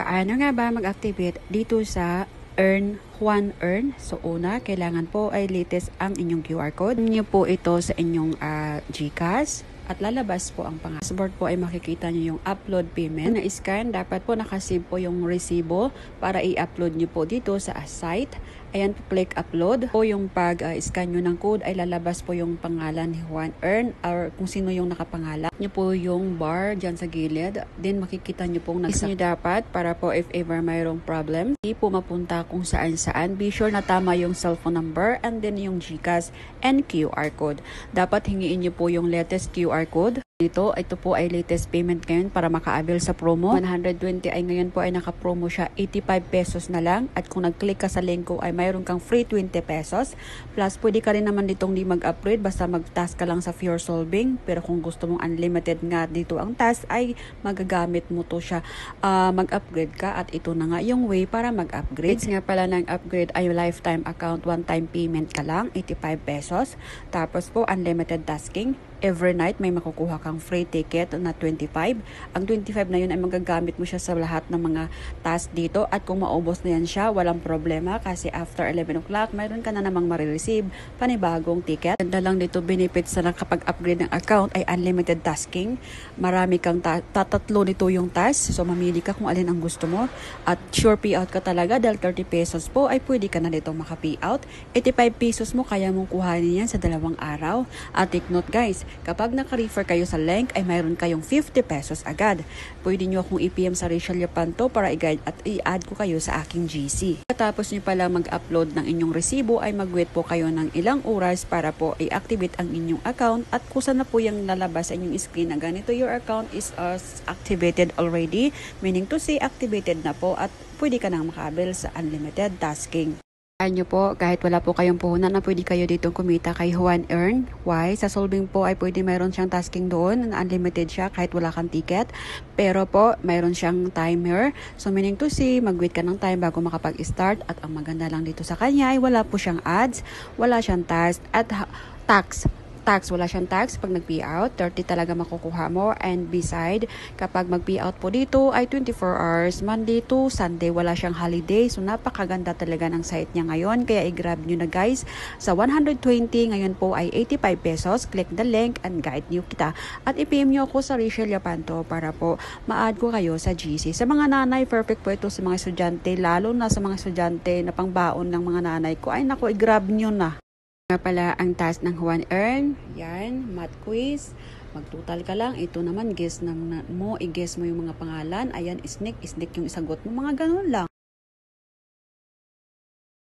Paano nga ba mag-activate dito sa Juan Earn? So una, kailangan po ay latest ang inyong QR code. Niyo po ito sa inyong GCash at lalabas po ang passport po ay makikita niyo yung upload payment. Na-scan, dapat po nakasave po yung resibo para i-upload niyo po dito sa site. Ayan po, click upload. Po yung pag-scan nyo ng code ay lalabas po yung pangalan ni Juan Earn or kung sino yung nakapangalan. Nyo po yung bar dyan sa gilid. Then makikita nyo pong nyo dapat para po if ever mayroong problem. Hindi po mapunta kung saan. Be sure na tama yung cellphone number and then yung GCash and QR code. Dapat hingiin nyo po yung latest QR code. Ito po ay latest payment ngayon para maka-avail sa promo. 120 ay ngayon po ay naka-promo siya 85 pesos na lang. At kung nag-click ka sa link ko ay mayroon kang free 20 pesos. Plus pwede ka rin naman ditong di mag-upgrade basta mag-task ka lang sa Pure Solving. Pero kung gusto mong unlimited nga dito ang task ay magagamit mo to siya. Mag-upgrade ka at ito na nga yung way para mag-upgrade. It's nga pala ng upgrade ay lifetime account, one-time payment ka lang, 85 pesos. Tapos po unlimited tasking. Every night may makukuha kang free ticket na 25. Ang 25 na yun ay magagamit mo siya sa lahat ng mga task dito. At kung maubos na yan siya, walang problema kasi after 11 o'clock, mayroon ka na namang marireceive panibagong ticket. Ganda lang dito benefits na kapag-upgrade ng account ay unlimited tasking. Marami kang tatatlo nito yung task. So mamili ka kung alin ang gusto mo. At sure payout ka talaga dahil 30 pesos po ay pwede ka na dito maka-payout. 85 pesos mo kaya mong kuhanin yan sa 2 araw. At take note guys, kapag naka-refer kayo sa link ay mayroon kayong 50 pesos agad. Pwede nyo akong i-PM sa Rachel Yapanto para i-guide at i-add ko kayo sa aking GC. Tapos nyo pala mag-upload ng inyong resibo ay mag-wait po kayo ng ilang oras para po i-activate ang inyong account at kusa na po yung lalabas sa inyong screen na ganito your account is activated already, meaning to say activated na po at pwede ka nang maka-avail sa unlimited tasking. Nyo po, kahit wala po kayong puhunan na pwede kayo dito kumita kay Juan Earn. Why? Sa solving po ay pwede mayroon siyang tasking doon na unlimited siya kahit wala kang ticket. Pero po, mayroon siyang timer. So meaning to say, mag-wait ka ng time bago makapag-start. At ang maganda lang dito sa kanya ay wala po siyang ads, wala siyang task at wala siyang tax pag nag-payout, 30 talaga makukuha mo. And beside, kapag mag-payout po dito ay 24 hours, Monday to Sunday, wala siyang holiday. So napakaganda talaga ng site niya ngayon, kaya i-grab nyo na guys. Sa 120, ngayon po ay 85 pesos. Click the link and guide nyo kita. At i-PM nyo ako sa Rachel Yapanto para po ma-add ko kayo sa GC. Sa mga nanay, perfect po ito sa mga estudyante, lalo na sa mga estudyante na pangbaon ng mga nanay ko. Ay naku, i-grab nyo na. Nga pala ang task ng Juan Earn, yan, math quiz, magtutal ka lang, ito naman guess mo, i-guess mo yung mga pangalan, ayan, isnik yung isagot mo, mga ganun lang.